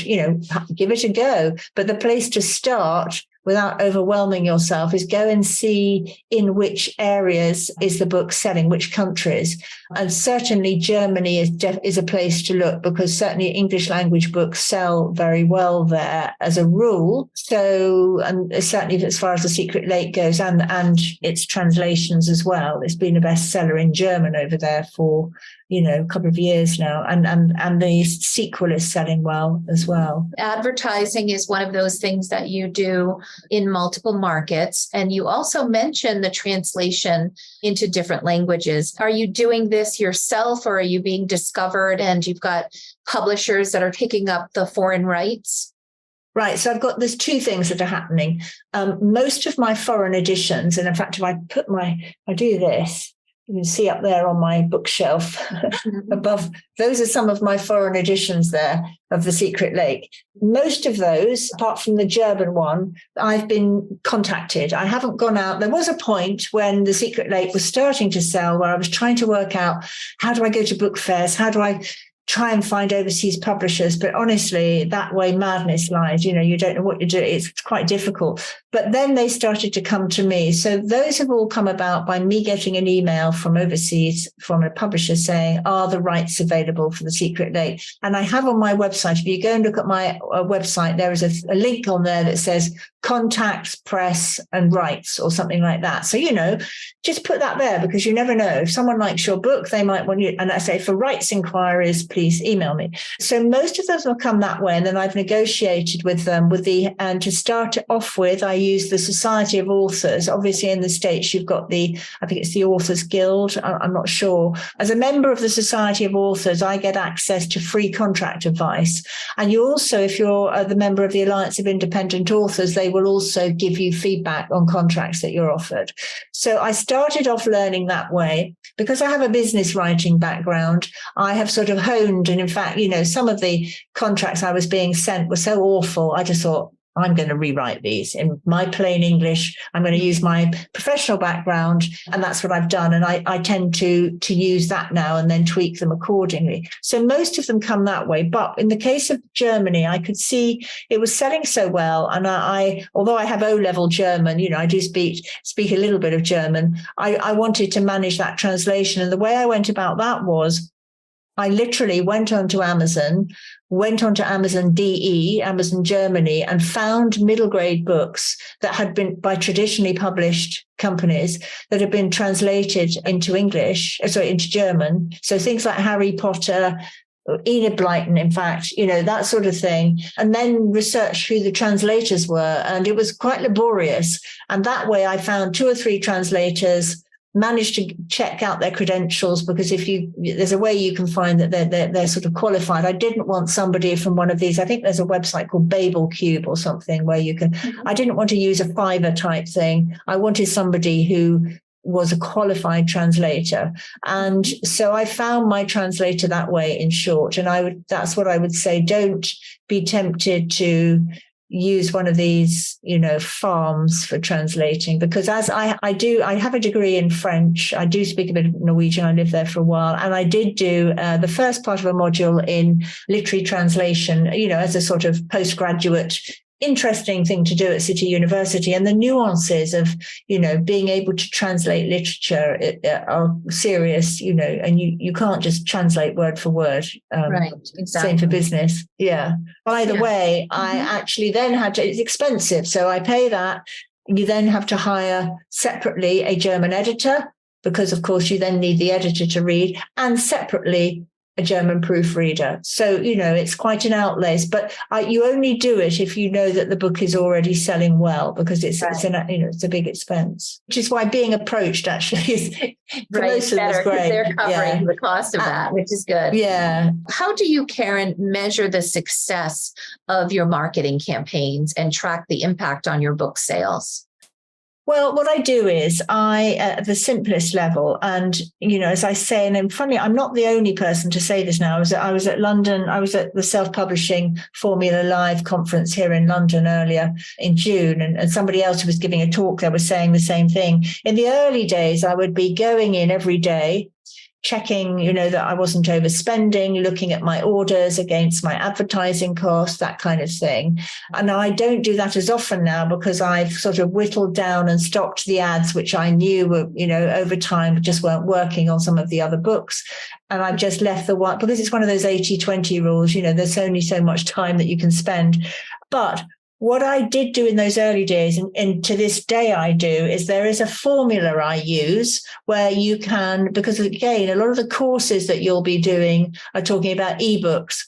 give it a go. But the place to start, without overwhelming yourself, is go and see in which areas is the book selling, which countries. And certainly Germany is a place to look, because certainly English language books sell very well there as a rule. So, and certainly as far as The Secret Lake goes, and its translations as well, it's been a bestseller in German over there for a couple of years now, and the sequel is selling well as well. Advertising is one of those things that you do in multiple markets, and you also mentioned the translation into different languages. Are you doing this yourself, or are you being discovered and you've got publishers that are picking up the foreign rights? Right. So there's two things that are happening. Most of my foreign editions, and in fact, if I do this, you can see up there on my bookshelf above, those are some of my foreign editions there of The Secret Lake. Most of those, apart from the German one, I've been contacted. I haven't gone out. There was a point when The Secret Lake was starting to sell where I was trying to work out, how do I go to book fairs? How do I try and find overseas publishers? But honestly, that way madness lies. You don't know what you're doing. It's quite difficult. But then they started to come to me. So those have all come about by me getting an email from overseas from a publisher saying, are the rights available for The Secret Lake? And I have on my website, if you go and look at my website, there is a link on there that says contacts, press and rights, or something like that. So, just put that there, because you never know. If someone likes your book, they might want you. And I say, for rights inquiries, please email me. So most of those will come that way. And then I've negotiated with them and to start it off with, I use the Society of Authors. Obviously in the States, you've got I think it's the Authors Guild. I'm not sure. As a member of the Society of Authors, I get access to free contract advice. And you also, if you're the member of the Alliance of Independent Authors, they will also give you feedback on contracts that you're offered. So I started off learning that way. Because I have a business writing background, I have sort of honed. And in fact, some of the contracts I was being sent were so awful. I just thought, I'm going to rewrite these in my plain English. I'm going to use my professional background. And that's what I've done. And I tend to use that now and then tweak them accordingly. So most of them come that way. But in the case of Germany, I could see it was selling so well. And although I have O-level German, I do speak a little bit of German. I wanted to manage that translation. And the way I went about that was, I literally went onto Amazon DE, Amazon Germany, and found middle grade books that had been by traditionally published companies that had been translated into into German. So things like Harry Potter, Enid Blyton, in fact, that sort of thing. And then research who the translators were. And it was quite laborious. And that way I found 2 or 3 translators, managed to check out their credentials, because there's a way you can find that they're sort of qualified. I didn't want somebody from one of these. I think there's a website called Babel Cube or something where you can. I didn't want to use a Fiverr type thing. I wanted somebody who was a qualified translator. And so I found my translator that way, in short. And that's what I would say. Don't be tempted to use one of these, farms for translating, because as I have a degree in French. I do speak a bit of Norwegian. I lived there for a while. And I did do the first part of a module in literary translation, as a sort of postgraduate interesting thing to do at City University. And the nuances of, being able to translate literature are serious, and you can't just translate word for word. Right, exactly. Same for business. Yeah. By the way, I actually then it's expensive. So I pay that. You then have to hire separately a German editor, because of course you then need the editor to read, and separately a German proofreader. So, it's quite an outlay, but you only do it if you know that the book is already selling well, because it's a big expense, which is why being approached actually is right, better, because they're covering the cost of that, which is good. Yeah. How do you, Karen, measure the success of your marketing campaigns and track the impact on your book sales? Well, what I do is at the simplest level, and, as I say, and funny, I'm not the only person to say this now. I was at London. I was at the Self-Publishing Formula Live conference here in London earlier in June. And somebody else who was giving a talk there was saying the same thing. In the early days, I would be going in every day, checking, that I wasn't overspending, looking at my orders against my advertising costs, that kind of thing. And I don't do that as often now, because I've sort of whittled down and stopped the ads, which I knew were, over time just weren't working on some of the other books. And I've just left the one, because it's one of those 80-20 rules, there's only so much time that you can spend. But what I did do in those early days, and to this day I do, is there is a formula I use where you can, because again, a lot of the courses that you'll be doing are talking about ebooks.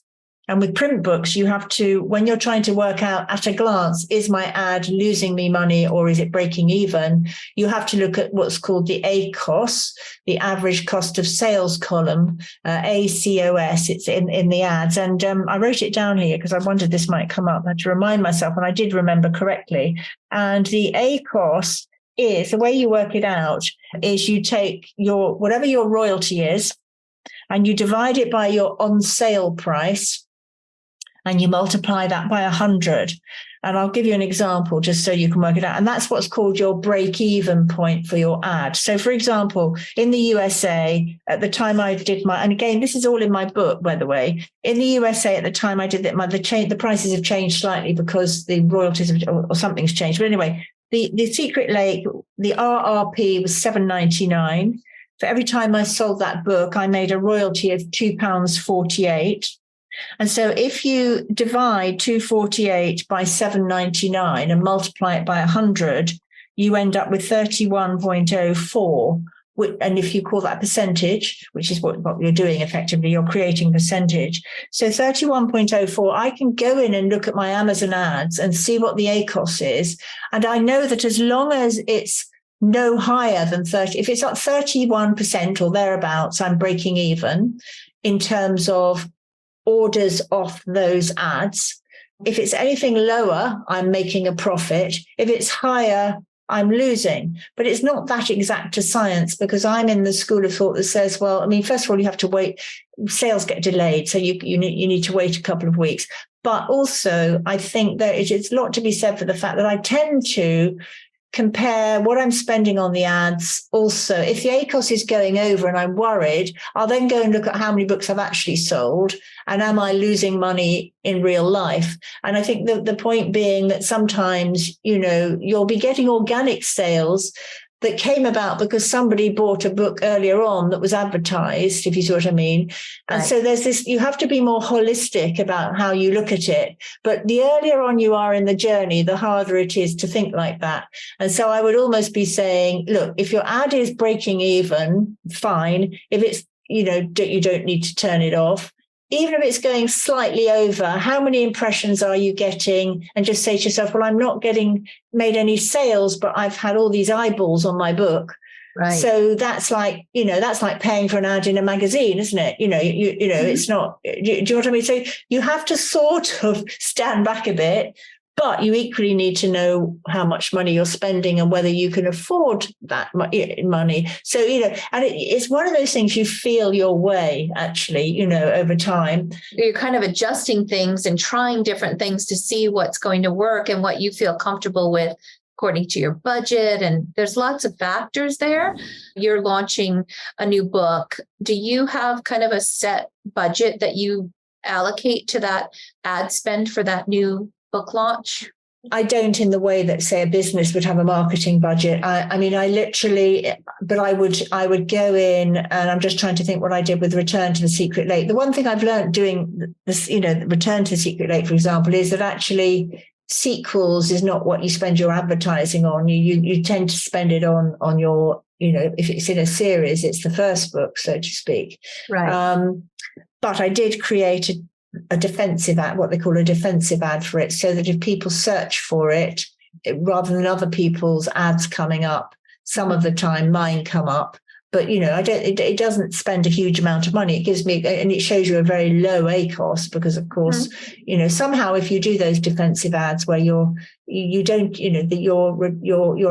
And with print books, you have to, when you're trying to work out at a glance, is my ad losing me money or is it breaking even? You have to look at what's called the ACOS, the average cost of sales column, ACOS. It's in the ads. And I wrote it down here because I wondered this might come up. I had to remind myself, and I did remember correctly. And the ACOS is, the way you work it out is you take whatever your royalty is, and you divide it by your on sale price, and you multiply that by 100. And I'll give you an example just so you can work it out. And that's what's called your break-even point for your ad. So, for example, in the USA, at the time I did and again, this is all in my book, by the way. In the USA, at the time I did that, the prices have changed slightly because the royalties or something's changed. But anyway, the Secret Lake, the RRP was $7.99. For every time I sold that book, I made a royalty of £2.48. And so if you divide 248 by 799 and multiply it by 100, you end up with 31.04. And if you call that percentage, which is what you're doing effectively, you're creating percentage. So 31.04, I can go in and look at my Amazon ads and see what the ACOS is. And I know that as long as it's no higher than 30, if it's at 31% or thereabouts, I'm breaking even in terms of orders off those ads. If it's anything lower, I'm making a profit. If it's higher, I'm losing. But it's not that exact a science, because I'm in the school of thought that says, well, I mean, first of all, you have to wait. Sales get delayed, so you need to wait a couple of weeks. But also, I think that it's a lot to be said for the fact that I tend to compare what I'm spending on the ads. Also, if the ACOS is going over and I'm worried, I'll then go and look at how many books I've actually sold, and am I losing money in real life? And I think the point being that sometimes, you'll be getting organic sales that came about because somebody bought a book earlier on that was advertised, if you see what I mean. And so there's this, you have to be more holistic about how you look at it. But the earlier on you are in the journey, the harder it is to think like that. And so I would almost be saying, look, if your ad is breaking even, fine. If it's, you don't need to turn it off. Even if it's going slightly over, how many impressions are you getting? And just say to yourself, well, I'm not made any sales, but I've had all these eyeballs on my book. Right. So that's like paying for an ad in a magazine, isn't it? It's not, do you know what I mean? So you have to sort of stand back a bit, But you equally need to know how much money you're spending and whether you can afford that money. So, and it's one of those things you feel your way, actually, over time. You're kind of adjusting things and trying different things to see what's going to work and what you feel comfortable with according to your budget. And there's lots of factors there. You're launching a new book. Do you have kind of a set budget that you allocate to that ad spend for that new book launch? I don't, in the way that, say, a business would have a marketing budget. I would go in, and I'm just trying to think what I did with Return to the Secret Lake. The one thing I've learned doing this, Return to the Secret Lake, for example, is that actually sequels is not what you spend your advertising on. You tend to spend it on your, if it's in a series, it's the first book, so to speak. Right. But I did create a defensive ad, what they call a defensive ad for it, so that if people search for it, rather than other people's ads coming up, some of the time mine come up. But, it doesn't spend a huge amount of money. It gives me, and it shows you a very low ACOS because, of course, somehow if you do those defensive ads where your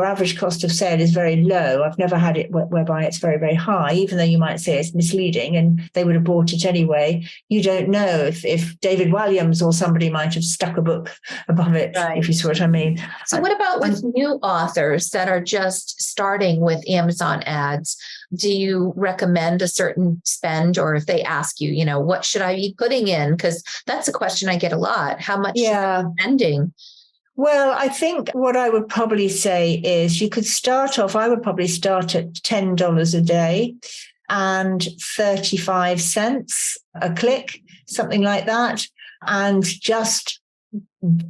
average cost of sale is very low. I've never had it whereby it's very, very high, even though you might say it's misleading and they would have bought it anyway. You don't know if David Walliams or somebody might have stuck a book above it, right, if you see what I mean. So what about with new authors that are just starting with Amazon ads? Do you recommend a certain spend, or if they ask you, what should I be putting in? Because that's a question I get a lot. How much should I be spending? Well, I think what I would probably say is you could start off, I would probably start at $10 a day and 35 cents a click, something like that, and just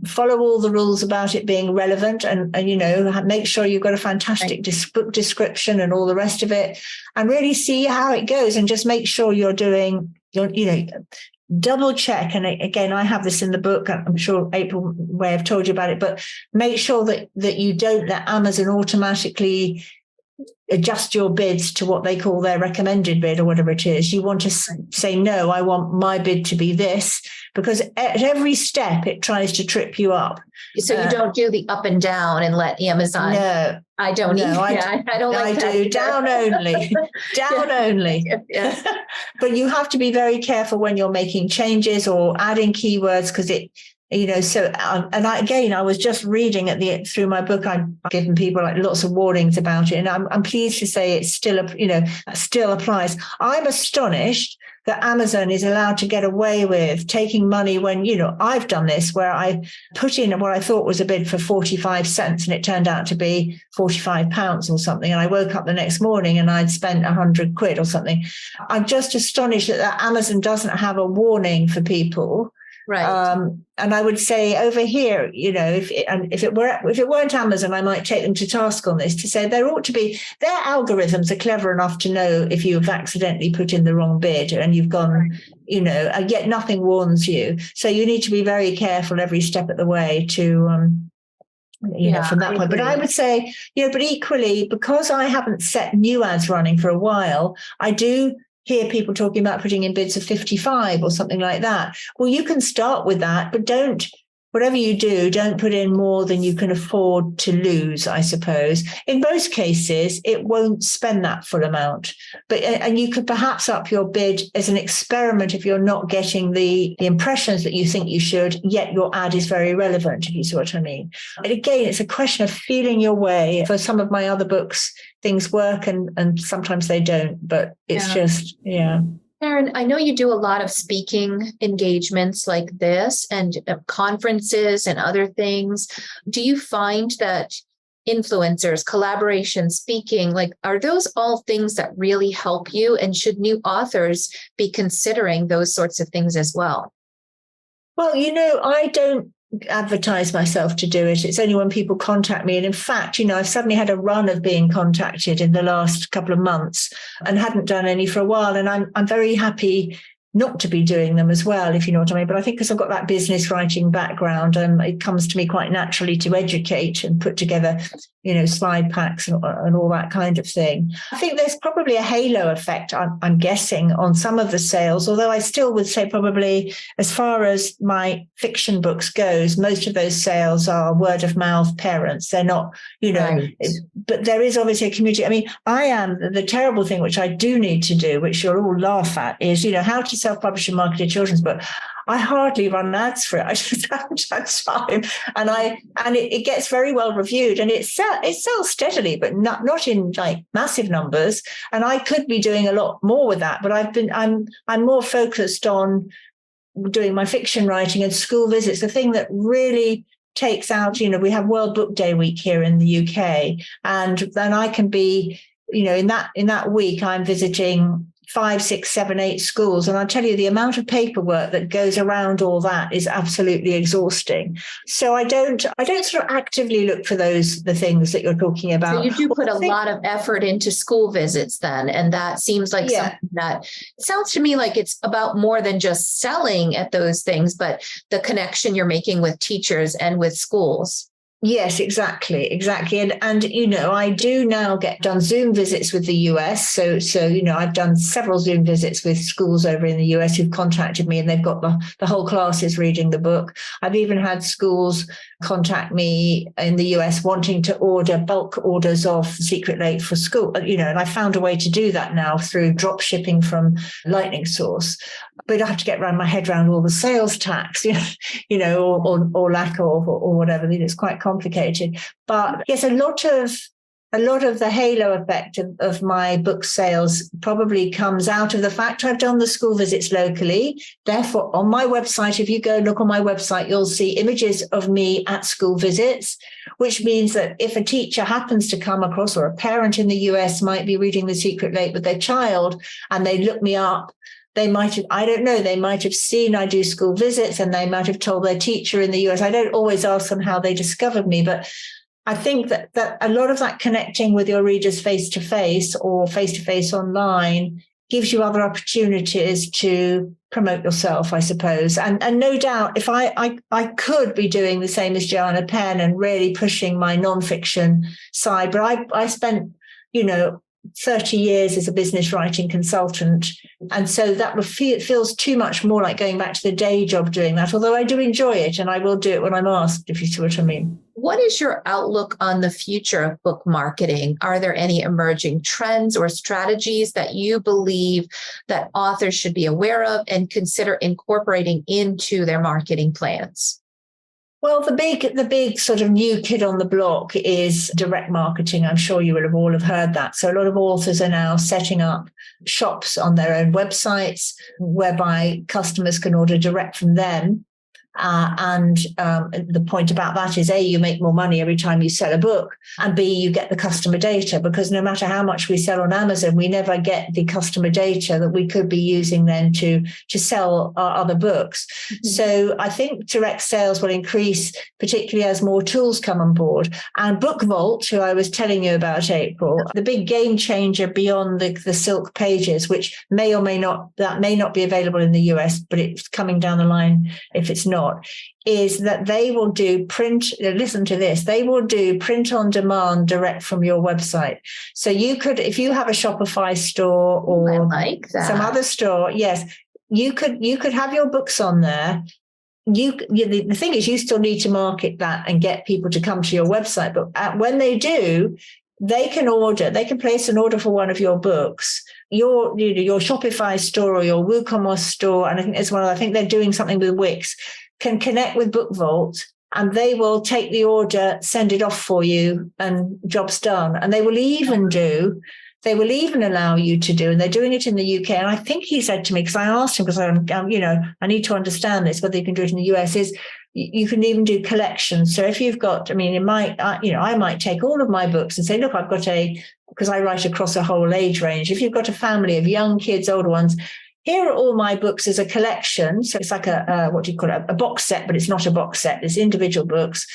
follow all the rules about it being relevant and make sure you've got a fantastic book description and all the rest of it, and really see how it goes, and just make sure you're doing double check. And again, I have this in the book. I'm sure April may have told you about it, but make sure that you don't let Amazon automatically adjust your bids to what they call their recommended bid or whatever it is. You want to say, no, I want my bid to be this, because at every step it tries to trip you up. So you don't do the up and down and let Amazon. No, I don't either. I don't like that. I do down only, down only. Yeah. But you have to be very careful when you're making changes or adding keywords, because it, I was just reading through my book. I've given people lots of warnings about it, and I'm pleased to say it still applies. I'm astonished that Amazon is allowed to get away with taking money when, I've done this where I put in what I thought was a bid for 45 cents and it turned out to be £45 or something. And I woke up the next morning and I'd spent 100 quid or something. I'm just astonished that Amazon doesn't have a warning for people. Right. And I would say over here, if it weren't Amazon, I might take them to task on this, to say there ought to be, their algorithms are clever enough to know if you've accidentally put in the wrong bid and you've gone, and yet nothing warns you. So you need to be very careful every step of the way to, from that point. But I would say, but equally, because I haven't set new ads running for a while, I do hear people talking about putting in bids of 55 or something like that. Well, you can start with that, but whatever you do, don't put in more than you can afford to lose, I suppose. In most cases, it won't spend that full amount. And you could perhaps up your bid as an experiment if you're not getting the impressions that you think you should, yet your ad is very relevant, if you see what I mean. And again, it's a question of feeling your way. For some of my other books, things work and sometimes they don't, but it's just. Karen, I know you do a lot of speaking engagements like this and conferences and other things. Do you find that influencers, collaboration, speaking, are those all things that really help you? And should new authors be considering those sorts of things as well? Well, I don't advertise myself to do it. It's only when people contact me. And in fact, I've suddenly had a run of being contacted in the last couple of months and hadn't done any for a while. And I'm very happy not to be doing them as well, if you know what I mean. But I think because I've got that business writing background, it comes to me quite naturally to educate and put together, slide packs and all that kind of thing. I think there's probably a halo effect, I'm guessing, on some of the sales, although I still would say probably as far as my fiction books goes, most of those sales are word of mouth parents. They're not, Right. but there is obviously a community. I mean, the terrible thing, which I do need to do, which you'll all laugh at, is, how to self-publish and market a children's book. I hardly run ads for it. I just haven't had time, and it gets very well reviewed, and it sells steadily, but not in like massive numbers. And I could be doing a lot more with that, but I'm more focused on doing my fiction writing and school visits. The thing that really takes out, we have World Book Day week here in the UK, and then I can be, in that week I'm visiting 5, 6, 7, 8 schools. And I'll tell you, the amount of paperwork that goes around all that is absolutely exhausting. So I don't sort of actively look for the things that you're talking about. So you do put a lot of effort into school visits then. And that seems like something that it sounds to me like it's about more than just selling at those things, but the connection you're making with teachers and with schools. Yes, exactly. And I do now get done Zoom visits with the US. So I've done several Zoom visits with schools over in the US who've contacted me, and they've got the whole classes reading the book. I've even had schools contact me in the US wanting to order bulk orders of Secret Lake for school, and I found a way to do that now through drop shipping from Lightning Source. But I have to get my head around all the sales tax, or lack of, or whatever. It's quite complicated. But yes, a lot of the halo effect of my book sales probably comes out of the fact I've done the school visits locally. Therefore, on my website, if you go and look on my website, you'll see images of me at school visits, which means that if a teacher happens to come across, or a parent in the US might be reading The Secret Lake with their child, and they look me up, they might have seen I do school visits, and they might have told their teacher in the US. I don't always ask them how they discovered me, but I think that a lot of that connecting with your readers face-to-face or face-to-face online gives you other opportunities to promote yourself, I suppose. And no doubt, if I could be doing the same as Joanna Penn and really pushing my nonfiction side, but I spent, 30 years as a business writing consultant. And so it feels too much more like going back to the day job doing that, although I do enjoy it, and I will do it when I'm asked, if you see what I mean. What is your outlook on the future of book marketing? Are there any emerging trends or strategies that you believe that authors should be aware of and consider incorporating into their marketing plans? Well, the big sort of new kid on the block is direct marketing. I'm sure you will have all heard that. So a lot of authors are now setting up shops on their own websites whereby customers can order direct from them. And the point about that is, A, you make more money every time you sell a book, and B, you get the customer data, because no matter how much we sell on Amazon, we never get the customer data that we could be using then to sell our other books. Mm-hmm. So I think direct sales will increase, particularly as more tools come on board. And Book Vault, who I was telling you about, April, the big game changer beyond the silk pages, which may not be available in the US, but it's coming down the line if it's not, is that they will do print. Listen to this. They will do print on demand direct from your website. So you could, if you have a Shopify store or some other store, yes, you could have your books on there. The thing is, you still need to market that and get people to come to your website. But when they do, they can place an order for one of your books. Your Shopify store or your WooCommerce store, and I think they're doing something with Wix, can connect with Book Vault, and they will take the order, send it off for you, and job's done. And they will even allow you to do, and they're doing it in the UK. And I think he said to me, because I asked him, because I need to understand this, whether you can do it in the US, is you can even do collections. So if you've got, I might take all of my books and say, look, I've got because I write across a whole age range. If you've got a family of young kids, older ones, here are all my books as a collection. So it's like a box set, but it's not a box set. It's individual books.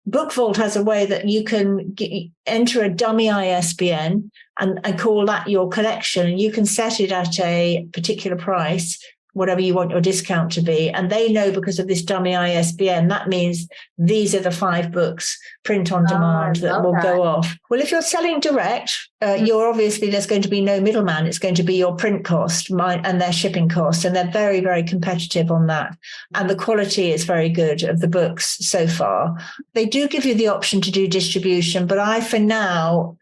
Book Vault has a way that you can enter a dummy ISBN and call that your collection, and you can set it at a particular price. whatever you want your discount to be. And they know because of this dummy ISBN, that means these are the 5 books print on demand that will go off. Well, if you're selling direct, you're obviously, there's going to be no middleman. It's going to be your print cost and their shipping cost. And they're very, very competitive on that. And the quality is very good of the books so far. They do give you the option to do distribution, but for now,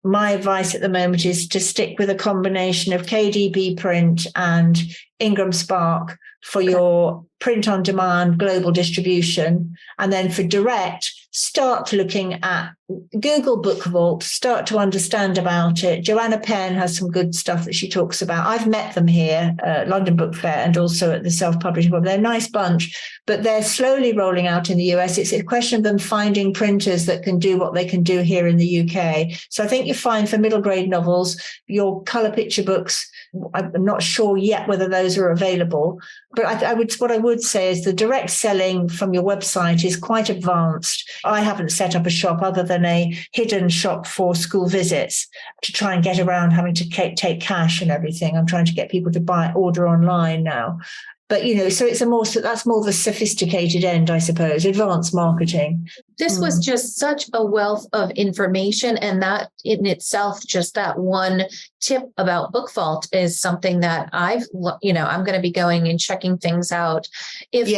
my advice at the moment is to stick with a combination of KDP Print and Ingram Spark for your print on demand global distribution. And then for direct, start looking at Google Book Vault, start to understand about it. Joanna Penn has some good stuff that she talks about. I've met them here, London Book Fair, and also at the Self-Publishing Club. They're a nice bunch, but they're slowly rolling out in the US. It's a question of them finding printers that can do what they can do here in the UK. So I think you find for middle grade novels, your colour picture books, I'm not sure yet whether those are available, but what I would say is the direct selling from your website is quite advanced. I haven't set up a shop other than a hidden shop for school visits to try and get around having to take cash and everything. I'm trying to get people to order online now. But, so that's more of a sophisticated end, I suppose, advanced marketing. This was just such a wealth of information. And that in itself, just that one tip about Book Vault is something that I'm going to be going and checking things out. If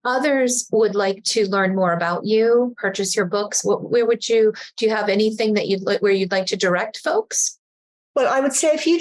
others would like to learn more about you, purchase your books, do you have anything where you'd like to direct folks? Well, I would say if you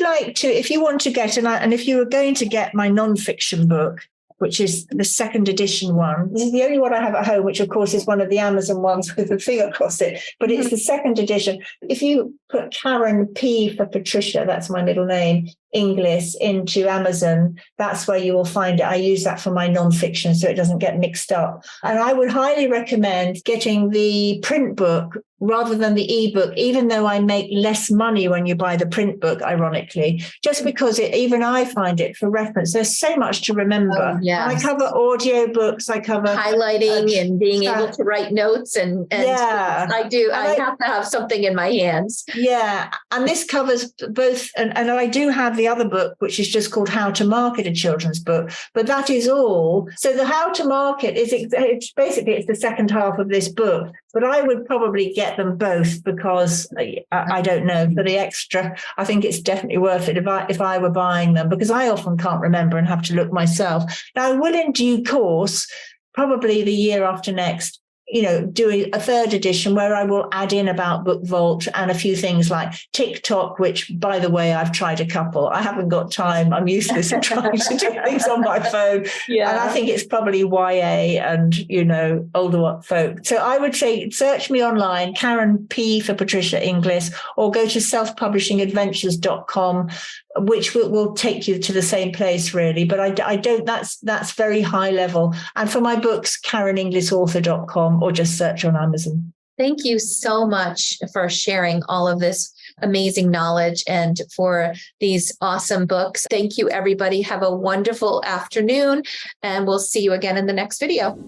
want to get, and if you were going to get my nonfiction book, which is the second edition one, this is the only one I have at home, which of course is one of the Amazon ones with the thing across it, but it's the second edition. If you put Karen P for Patricia, that's my middle name, Inglis, into Amazon, that's where you will find it. I use that for my nonfiction so it doesn't get mixed up. And I would highly recommend getting the print book rather than the ebook, even though I make less money when you buy the print book, ironically, just because even I find it for reference. There's so much to remember. Yes. I cover audiobooks, I cover highlighting and being able to write notes. And I do. I have to have something in my hands. Yeah. And this covers both. And I do have the other book, which is just called How to Market a Children's Book. But that is all. So the How to Market it's the second half of this book. But I would probably get them both because I don't know, for the extra, I think it's definitely worth it if I were buying them, because I often can't remember and have to look myself. Now, I will in due course, probably the year after next, do a third edition where I will add in about Book Vault and a few things like TikTok, which, by the way, I've tried a couple. I haven't got time. I'm useless at trying to do things on my phone. Yeah. And I think it's probably YA and, older folk. So I would say search me online, Karen P for Patricia Inglis, or go to selfpublishingadventures.com, which will take you to the same place, really. But I don't, that's very high level. And for my books, KarenInglisAuthor.com, or just search on Amazon. Thank you so much for sharing all of this amazing knowledge and for these awesome books. Thank you, everybody. Have a wonderful afternoon, and we'll see you again in the next video.